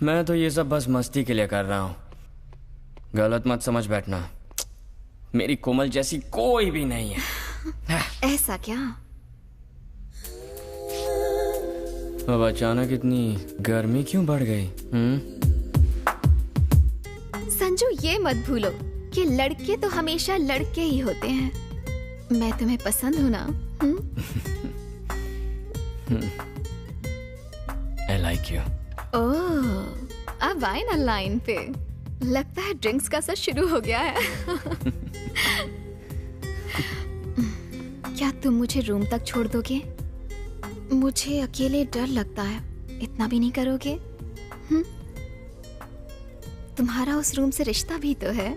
मैं तो ये सब बस मस्ती के लिए कर रहा हूँ, गलत मत समझ बैठना। मेरी कोमल जैसी कोई भी नहीं है। ऐसा क्या? अब अचानक इतनी गर्मी क्यों बढ़ गई? संजू, ये मत भूलो कि लड़के तो हमेशा लड़के ही होते हैं। मैं तुम्हें पसंद हूँ ना? I like you. ओह, अब आए ना लाइन पे। लगता है ड्रिंक्स का सर शुरू हो गया है। क्या तुम मुझे रूम तक छोड़ दोगे? मुझे अकेले डर लगता है, इतना भी नहीं करोगे? तुम्हारा उस रूम से रिश्ता भी तो है।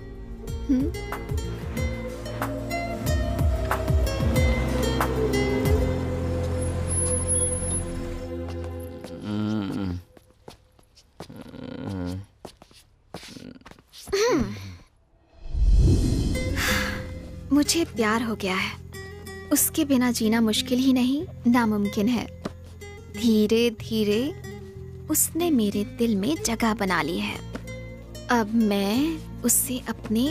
मुझे प्यार हो गया है, उसके बिना जीना मुश्किल ही नहीं, नामुमकिन है। धीरे धीरे उसने मेरे दिल में जगह बना ली है। अब मैं उसे अपने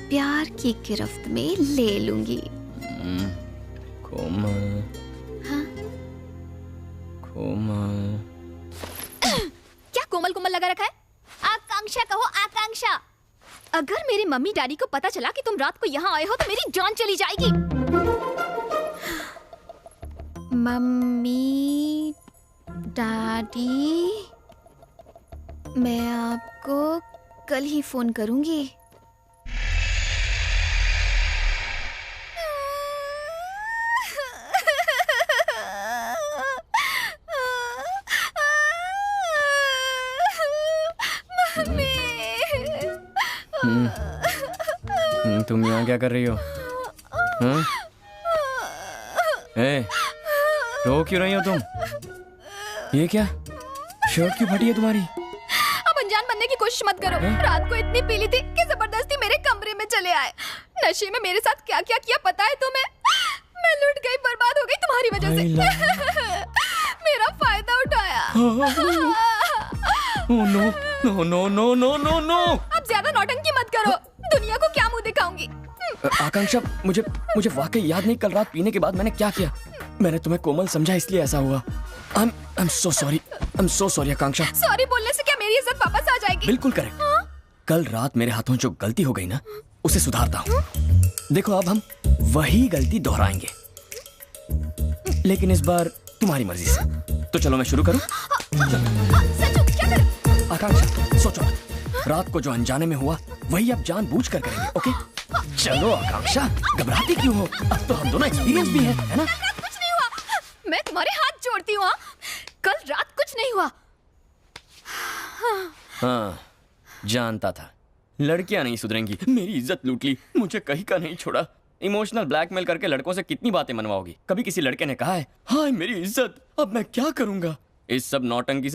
प्यार की गिरफ्त में ले लूंगी। कोमल। हाँ? कोमल। क्या कोमल कोमल लगा रखा है? आकांक्षा कहो, आकांक्षा। अगर मेरे मम्मी डैडी को पता चला कि तुम रात को यहाँ आए हो तो मेरी जान चली जाएगी। मम्मी डैडी, मैं आपको कल ही फोन करूंगी। तुम यहाँ क्या कर रही हो? ए, रो क्यों रही हो तुम? ये क्या, शर्ट क्यों फटी है तुम्हारी? अब अनजान बनने की कोशिश मत करो। रात को इतनी पीली थी कि जबरदस्ती मेरे कमरे में चले आए। नशे में मेरे साथ क्या क्या किया पता है तुम्हें? मैं लुट गई, बर्बाद हो गई तुम्हारी वजह से। मेरा फायदा उठाया। Oh no no no no no no no. अब ज्यादा नौटंकी मत करो, दुनिया को क्या मुंह दिखाऊंगी। आकांक्षा, मुझे वाकई याद नहीं कल रात पीने के बाद मैंने क्या किया। मैंने तुम्हें कोमल समझा इसलिए ऐसा हुआ। I'm so sorry Akanksha. Sorry बोलने से क्या मेरी इज्जत वापस आ जाएगी? बिल्कुल करेक्ट। कल रात मेरे हाथों जो गलती हो गई ना, उसे सुधारता हूँ। देखो अब हम वही गलती दोहराएंगे, लेकिन इस बार तुम्हारी मर्जी से। तो चलो मैं शुरू करूँ? आकांक्षा सोचो, रात को जो अनजाने में हुआ वही अब जानबूझकर करेंगे, ओके? चलो आकांक्षा, घबराती क्यों हो? अब तो हम दोनों एक्सपीरियंस भी हैं, है ना? कुछ नहीं हुआ, मैं तुम्हारे हाथ जोड़ती हूँ। कल रात कुछ नहीं हुआ। हाँ, जानता था लड़कियां नहीं सुधरेंगी। मेरी इज्जत लूट ली, मुझे कहीं का नहीं छोड़ा। इमोशनल ब्लैकमेल करके लड़कों से कितनी बातें मनवाओगी? कभी किसी लड़के ने कहा है हाय मेरी इज्जत? अब मैं क्या करूंगा? इस सब नौटंकी से